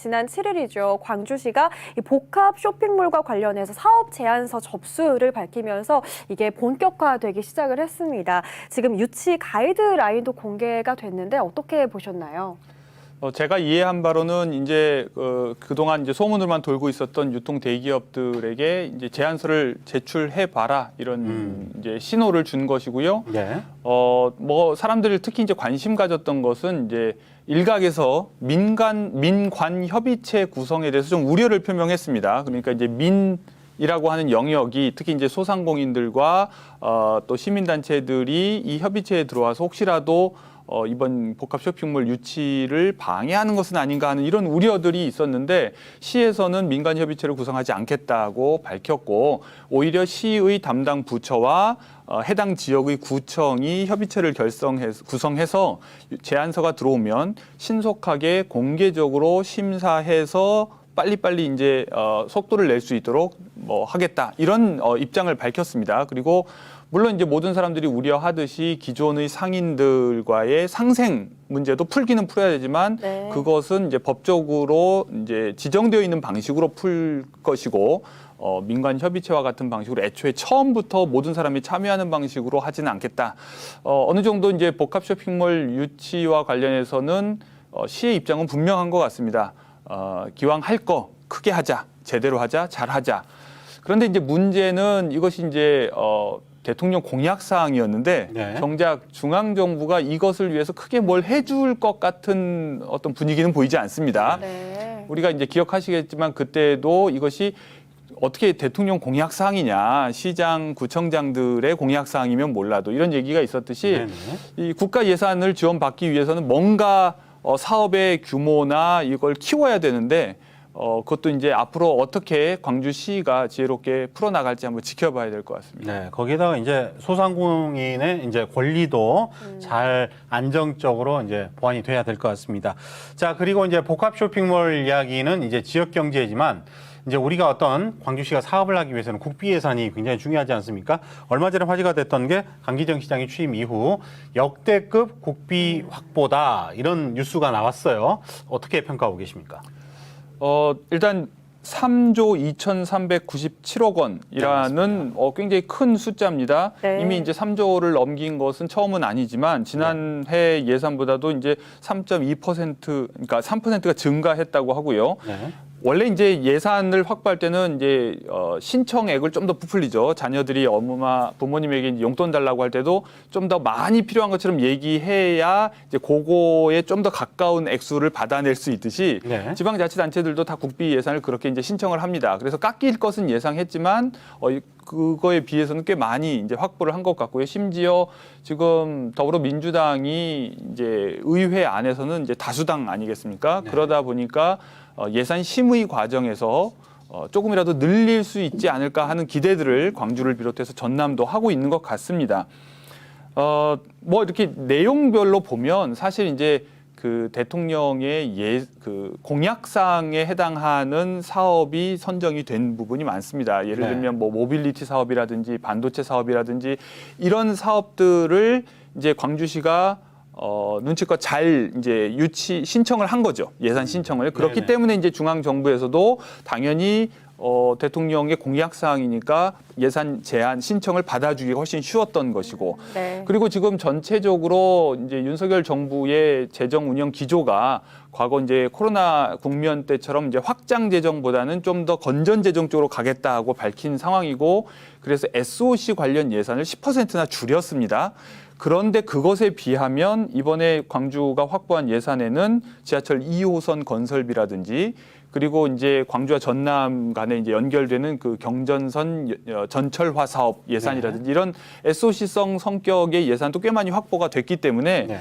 지난 7일이죠. 광주시가 이 복합 쇼핑몰과 관련해서 사업 제안서 접수를 밝히면서 이게 본격화되기 시작을 했습니다. 지금 유치 가이드라인도 공개가 됐는데 어떻게 보셨나요? 제가 이해한 바로는 이제 그동안 이제 소문으로만 돌고 있었던 유통 대기업들에게 이제 제안서를 제출해 봐라 이런 이제 신호를 준 것이고요. 네. 뭐 사람들이 특히 이제 관심 가졌던 것은 이제 일각에서 민관 협의체 구성에 대해서 좀 우려를 표명했습니다. 그러니까 이제 이라고 하는 영역이 특히 이제 소상공인들과 또 시민단체들이 이 협의체에 들어와서 혹시라도 이번 복합 쇼핑몰 유치를 방해하는 것은 아닌가 하는 이런 우려들이 있었는데 구에서는 민간협의체를 구성하지 않겠다고 밝혔고 오히려 시의 담당 부처와 해당 지역의 구청이 협의체를 구성해서 제안서가 들어오면 신속하게 공개적으로 심사해서 빨리빨리 이제 속도를 낼 수 있도록 하겠다 이런 입장을 밝혔습니다. 그리고 물론 이제 모든 사람들이 우려하듯이 기존의 상인들과의 상생 문제도 풀기는 풀어야 되지만 네. 그것은 이제 법적으로 이제 지정되어 있는 방식으로 풀 것이고 민간 협의체와 같은 방식으로 애초에 처음부터 모든 사람이 참여하는 방식으로 하지는 않겠다. 어느 정도 이제 복합 쇼핑몰 유치와 관련해서는 시의 입장은 분명한 것 같습니다. 기왕 할 거 크게 하자, 제대로 하자, 잘 하자. 그런데 이제 문제는 이것이 이제 대통령 공약 사항이었는데 네. 정작 중앙 정부가 이것을 위해서 크게 뭘 해줄 것 같은 어떤 분위기는 보이지 않습니다. 네. 우리가 이제 기억하시겠지만 그때도 이것이 어떻게 대통령 공약 사항이냐, 시장, 구청장들의 공약 사항이면 몰라도 이런 얘기가 있었듯이 네네. 이 국가 예산을 지원받기 위해서는 뭔가 사업의 규모나 이걸 키워야 되는데 그것도 이제 앞으로 어떻게 광주시가 지혜롭게 풀어나갈지 한번 지켜봐야 될 것 같습니다. 네, 거기다가 이제 소상공인의 이제 권리도 잘 안정적으로 이제 보완이 돼야 될 것 같습니다. 자, 그리고 이제 복합 쇼핑몰 이야기는 이제 지역 경제지만 이제 우리가 어떤 광주시가 사업을 하기 위해서는 국비 예산이 굉장히 중요하지 않습니까? 얼마 전에 화제가 됐던 게 강기정 시장이 취임 이후 역대급 국비 확보다 이런 뉴스가 나왔어요. 어떻게 평가하고 계십니까? 일단 3조 2,397억 원이라는 굉장히 큰 숫자입니다. 네. 이미 이제 3조를 넘긴 것은 처음은 아니지만 지난해 예산보다도 이제 3.2% 그러니까 3%가 증가했다고 하고요. 네. 원래 이제 예산을 확보할 때는 이제 신청액을 좀 더 부풀리죠. 자녀들이 부모님에게 이제 용돈 달라고 할 때도 좀 더 많이 필요한 것처럼 얘기해야 이제 그거에 좀 더 가까운 액수를 받아낼 수 있듯이 네. 지방자치단체들도 다 국비 예산을 그렇게 이제 신청을 합니다. 그래서 깎일 것은 예상했지만 그거에 비해서는 꽤 많이 이제 확보를 한 것 같고요. 심지어 지금 더불어민주당이 이제 의회 안에서는 이제 다수당 아니겠습니까? 네. 그러다 보니까 예산 심의 과정에서 조금이라도 늘릴 수 있지 않을까 하는 기대들을 광주를 비롯해서 전남도 하고 있는 것 같습니다. 뭐 이렇게 내용별로 보면 사실 이제 그 대통령의 그 공약사항에 해당하는 사업이 선정이 된 부분이 많습니다. 예를 네. 들면 뭐 모빌리티 사업이라든지 반도체 사업이라든지 이런 사업들을 이제 광주시가 눈치껏 잘 이제 신청을 한 거죠. 예산 신청을. 그렇기 네네. 때문에 이제 중앙 정부에서도 당연히 대통령의 공약 사항이니까 예산 제안 신청을 받아주기가 훨씬 쉬웠던 것이고. 네. 그리고 지금 전체적으로 이제 윤석열 정부의 재정 운영 기조가 과거 이제 코로나 국면 때처럼 이제 확장 재정보다는 좀 더 건전 재정 쪽으로 가겠다고 밝힌 상황이고, 그래서 SOC 관련 예산을 10%나 줄였습니다. 그런데 그것에 비하면 이번에 광주가 확보한 예산에는 지하철 2호선 건설비라든지 그리고 이제 광주와 전남 간에 이제 연결되는 그 경전선 전철화 사업 예산이라든지 이런 SOC성 성격의 예산도 꽤 많이 확보가 됐기 때문에 네.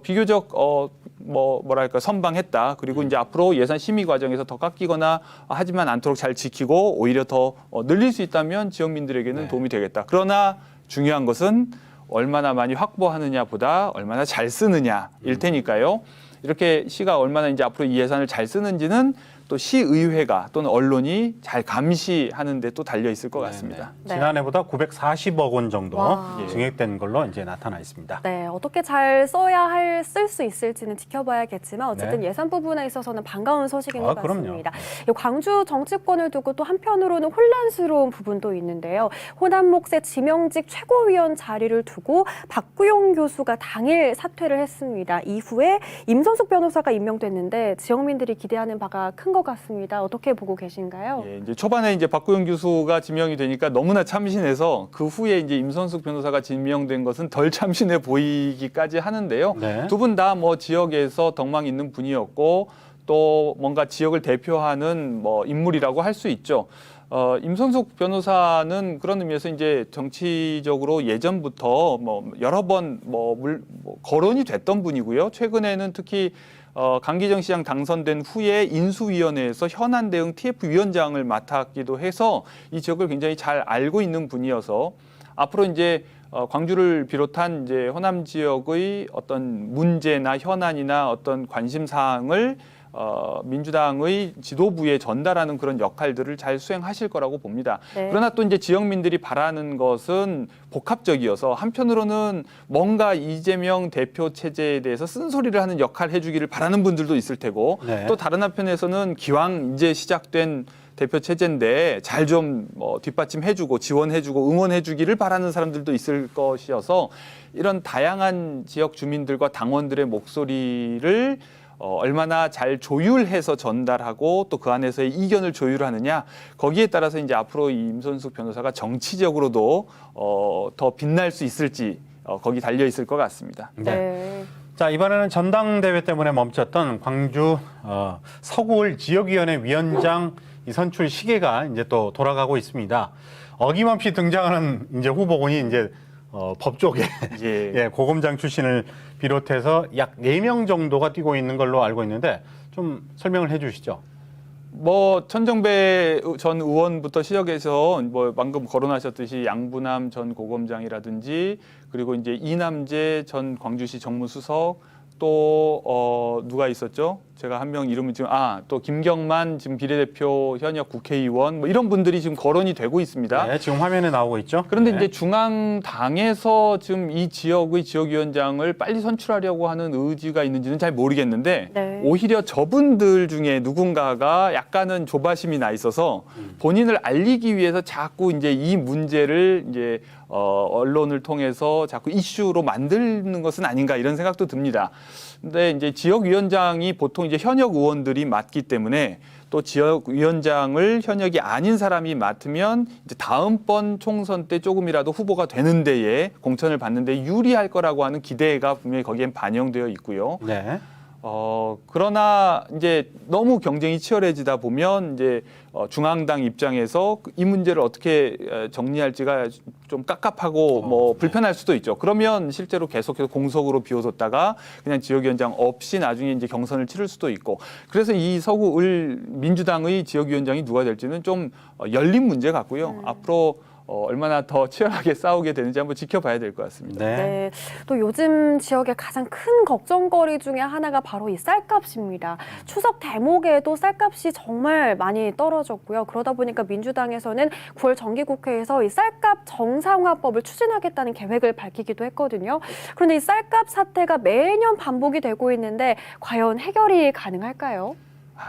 비교적 뭐랄까 선방했다. 그리고 이제 앞으로 예산 심의 과정에서 더 깎이거나 하지만 않도록 잘 지키고 오히려 더 늘릴 수 있다면 지역민들에게는 네. 도움이 되겠다. 그러나 중요한 것은 얼마나 많이 확보하느냐보다 얼마나 잘 쓰느냐일 테니까요. 이렇게 시가 얼마나 이제 앞으로 이 예산을 잘 쓰는지는 또 시의회가 또는 언론이 잘 감시하는 데 또 달려 있을 것 같습니다. 네. 지난해보다 940억 원 정도 와. 증액된 걸로 이제 나타나 있습니다. 네, 어떻게 잘 쓸 수 있을지는 지켜봐야겠지만 어쨌든 예산 부분에 있어서는 반가운 소식인 것 그럼요. 같습니다. 이 광주 정치권을 두고 또 한편으로는 혼란스러운 부분도 있는데요. 호남 몫의 지명직 최고위원 자리를 두고 박구용 교수가 당일 사퇴를 했습니다. 이후에 임선숙 변호사가 임명됐는데 지역민들이 기대하는 바가 큰 것 같습니다. 어떻게 보고 계신가요? 예, 이제 초반에 이제 박구영 교수가 지명이 되니까 너무나 참신해서 그 후에 이제 임선숙 변호사가 지명된 것은 덜 참신해 보이기까지 하는데요. 네. 두 분 다 뭐 지역에서 덕망 있는 분이었고 또 뭔가 지역을 대표하는 뭐 인물이라고 할 수 있죠. 임선숙 변호사는 그런 의미에서 이제 정치적으로 예전부터 뭐 여러 번 거론이 됐던 분이고요. 최근에는 특히 강기정 시장 당선된 후에 인수위원회에서 현안 대응 TF 위원장을 맡았기도 해서 이 지역을 굉장히 잘 알고 있는 분이어서 앞으로 이제 광주를 비롯한 이제 호남 지역의 어떤 문제나 현안이나 어떤 관심 사항을 민주당의 지도부에 전달하는 그런 역할들을 잘 수행하실 거라고 봅니다. 네. 그러나 또 이제 지역민들이 바라는 것은 복합적이어서 한편으로는 뭔가 이재명 대표 체제에 대해서 쓴소리를 하는 역할 해주기를 바라는 분들도 있을 테고 네. 또 다른 한편에서는 기왕 이제 시작된 대표 체제인데 잘 좀 뒷받침해주고 지원해주고 응원해주기를 바라는 사람들도 있을 것이어서 이런 다양한 지역 주민들과 당원들의 목소리를 얼마나 잘 조율해서 전달하고 또 그 안에서의 이견을 조율하느냐 거기에 따라서 이제 앞으로 이 임선숙 변호사가 정치적으로도 더 빛날 수 있을지 거기 달려 있을 것 같습니다. 네. 자, 이번에는 전당대회 때문에 멈췄던 광주 서구을 지역위원회 위원장 이 선출 시계가 이제 또 돌아가고 있습니다. 어김없이 등장하는 이제 후보군이 이제 법조계 예. 예, 고검장 출신을 비롯해서 약 4명 정도가 뛰고 있는 걸로 알고 있는데 좀 설명을 해 주시죠. 뭐 천정배 전 의원부터 시작해서 뭐 방금 거론하셨듯이 양부남 전 고검장이라든지 그리고 이제 이남재 전 광주시 정무수석 또 누가 있었죠? 제가 한 명 이름을 지금 또 김경만 지금 비례대표 현역 국회의원 뭐 이런 분들이 지금 거론이 되고 있습니다. 네, 지금 화면에 나오고 있죠. 그런데 네. 이제 중앙당에서 지금 이 지역의 지역위원장을 빨리 선출하려고 하는 의지가 있는지는 잘 모르겠는데 네. 오히려 저분들 중에 누군가가 약간은 조바심이 나 있어서 본인을 알리기 위해서 자꾸 이제 이 문제를 이제 언론을 통해서 자꾸 이슈로 만드는 것은 아닌가 이런 생각도 듭니다. 근데 이제 지역위원장이 보통 이제 현역 의원들이 맡기 때문에 또 지역위원장을 현역이 아닌 사람이 맡으면 이제 다음번 총선 때 조금이라도 후보가 되는 데에 공천을 받는 데 유리할 거라고 하는 기대가 분명히 거기엔 반영되어 있고요. 네. 그러나 이제 너무 경쟁이 치열해지다 보면 이제 중앙당 입장에서 이 문제를 어떻게 정리할지가 좀 깝깝하고 뭐 불편할 수도 있죠. 그러면 실제로 계속해서 공석으로 비워뒀다가 그냥 지역위원장 없이 나중에 이제 경선을 치를 수도 있고 그래서 이 서구을 민주당의 지역위원장이 누가 될지는 좀 열린 문제 같고요. 앞으로 얼마나 더 치열하게 싸우게 되는지 한번 지켜봐야 될 것 같습니다. 네. 네, 또 요즘 지역의 가장 큰 걱정거리 중에 하나가 바로 이 쌀값입니다. 추석 대목에도 쌀값이 정말 많이 떨어졌고요. 그러다 보니까 민주당에서는 9월 정기국회에서 이 쌀값 정상화법을 추진하겠다는 계획을 밝히기도 했거든요. 그런데 이 쌀값 사태가 매년 반복이 되고 있는데 과연 해결이 가능할까요?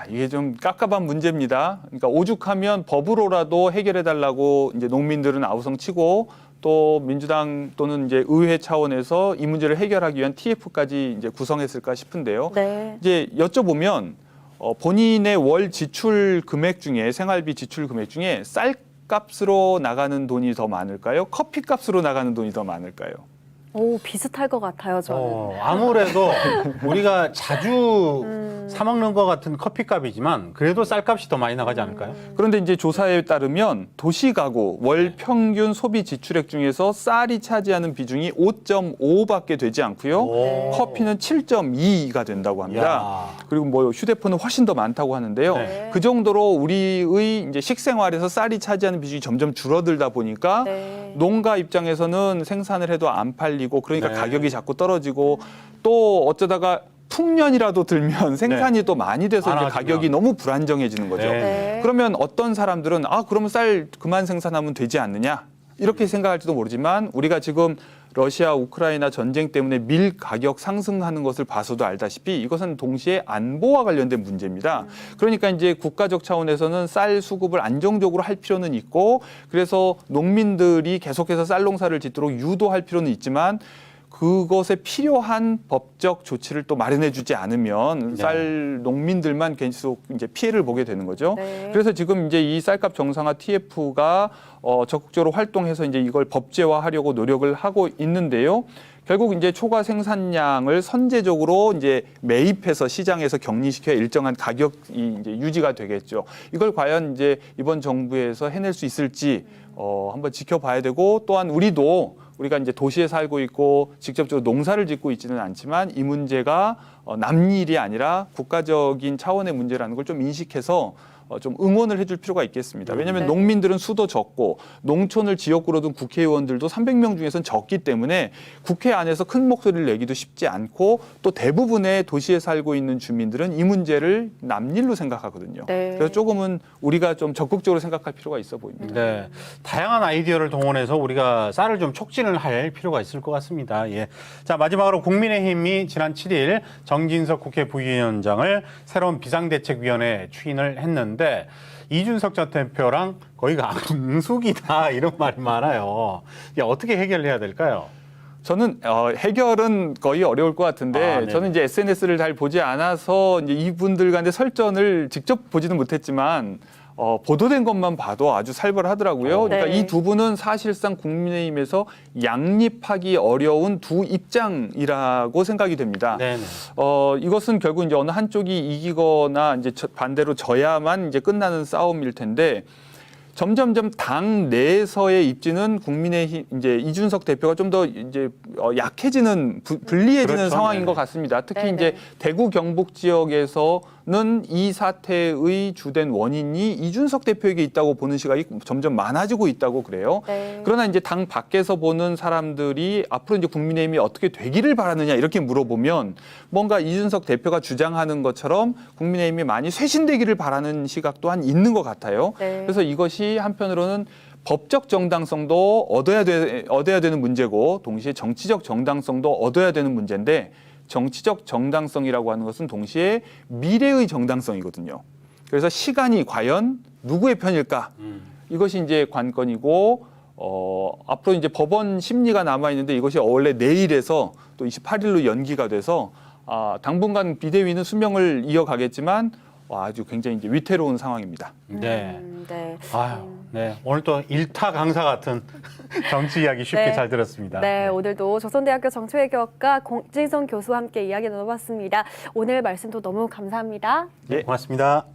이게 좀 깝깝한 문제입니다. 그러니까 오죽하면 법으로라도 해결해달라고 이제 농민들은 아우성치고 또 민주당 또는 이제 의회 차원에서 이 문제를 해결하기 위한 TF까지 이제 구성했을까 싶은데요. 네. 이제 여쭤보면 본인의 월 지출 금액 중에 생활비 지출 금액 중에 쌀값으로 나가는 돈이 더 많을까요? 커피값으로 나가는 돈이 더 많을까요? 오, 비슷할 것 같아요, 저는. 아무래도 우리가 자주 사 먹는 것 같은 커피값이지만 그래도 쌀값이 더 많이 나가지 않을까요? 그런데 이제 조사에 따르면 도시가구 월 평균 소비 지출액 중에서 쌀이 차지하는 비중이 5.5밖에 되지 않고요. 오. 커피는 7.2가 된다고 합니다. 야. 그리고 뭐 휴대폰은 훨씬 더 많다고 하는데요. 네. 그 정도로 우리의 이제 식생활에서 쌀이 차지하는 비중이 점점 줄어들다 보니까 네. 농가 입장에서는 생산을 해도 안 팔리고 그러니까 네. 가격이 자꾸 떨어지고 또 어쩌다가 풍년이라도 들면 생산이 또 많이 돼서 이제 많아지면. 가격이 너무 불안정해지는 거죠. 네. 네. 그러면 어떤 사람들은 그러면 쌀 그만 생산하면 되지 않느냐 이렇게 생각할지도 모르지만 우리가 지금 러시아 우크라이나 전쟁 때문에 밀 가격 상승하는 것을 봐서도 알다시피 이것은 동시에 안보와 관련된 문제입니다. 그러니까 이제 국가적 차원에서는 쌀 수급을 안정적으로 할 필요는 있고 그래서 농민들이 계속해서 쌀 농사를 짓도록 유도할 필요는 있지만 그것에 필요한 법적 조치를 또 마련해 주지 않으면 네. 쌀 농민들만 계속 이제 피해를 보게 되는 거죠. 네. 그래서 지금 이제 이 쌀값 정상화 TF가 적극적으로 활동해서 이제 이걸 법제화하려고 노력을 하고 있는데요. 결국 이제 초과 생산량을 선제적으로 이제 매입해서 시장에서 격리시켜 일정한 가격이 이제 유지가 되겠죠. 이걸 과연 이제 이번 정부에서 해낼 수 있을지 한번 지켜봐야 되고 또한 우리가 이제 도시에 살고 있고 직접적으로 농사를 짓고 있지는 않지만 이 문제가 남일이 아니라 국가적인 차원의 문제라는 걸 좀 인식해서 좀 응원을 해줄 필요가 있겠습니다. 왜냐하면 네. 농민들은 수도 적고 농촌을 지역구로 둔 국회의원들도 300명 중에서는 적기 때문에 국회 안에서 큰 목소리를 내기도 쉽지 않고 또 대부분의 도시에 살고 있는 주민들은 이 문제를 남일로 생각하거든요. 네. 그래서 조금은 우리가 좀 적극적으로 생각할 필요가 있어 보입니다. 네, 다양한 아이디어를 동원해서 우리가 쌀을 좀 촉진을 할 필요가 있을 것 같습니다. 예. 자, 마지막으로 국민의힘이 지난 7일 정진석 국회 부위원장을 새로운 비상대책위원회에 추인을 했는데 이준석 전 대표랑 거의 앙숙이다 이런 말이 많아요. 이게 어떻게 해결해야 될까요? 저는 해결은 거의 어려울 것 같은데 네. 저는 이제 SNS를 잘 보지 않아서 이제 이분들 간의 설전을 직접 보지는 못했지만 보도된 것만 봐도 아주 살벌하더라고요. 그러니까 네. 이 두 분은 사실상 국민의힘에서 양립하기 어려운 두 입장이라고 생각이 됩니다. 네. 이것은 결국 이제 어느 한쪽이 이기거나 이제 반대로 져야만 이제 끝나는 싸움일 텐데 점점점 당 내에서의 입지는 국민의힘 이제 이준석 대표가 좀 더 이제 약해지는 불리해지는 그렇죠. 상황인 네네. 것 같습니다. 특히 네네. 이제 대구 경북 지역에서는 이 사태의 주된 원인이 이준석 대표에게 있다고 보는 시각이 점점 많아지고 있다고 그래요. 네. 그러나 이제 당 밖에서 보는 사람들이 앞으로 이제 국민의힘이 어떻게 되기를 바라느냐 이렇게 물어보면 뭔가 이준석 대표가 주장하는 것처럼 국민의힘이 많이 쇄신되기를 바라는 시각 또한 있는 것 같아요. 네. 그래서 이것이 한편으로는 법적 정당성도 얻어야 되는 문제고 동시에 정치적 정당성도 얻어야 되는 문제인데 정치적 정당성이라고 하는 것은 동시에 미래의 정당성이거든요. 그래서 시간이 과연 누구의 편일까? 이것이 이제 관건이고 앞으로 이제 법원 심리가 남아 있는데 이것이 원래 내일에서 또 28일로 연기가 돼서 당분간 비대위는 수명을 이어가겠지만 아주 굉장히 이제 위태로운 상황입니다. 네. 네. 아유, 네. 오늘 또 일타 강사 같은 정치 이야기 쉽게 네. 잘 들었습니다. 네, 오늘도 조선대학교 정치외교학과 공진성 교수와 함께 이야기 나눠봤습니다. 오늘 말씀도 너무 감사합니다. 네, 고맙습니다.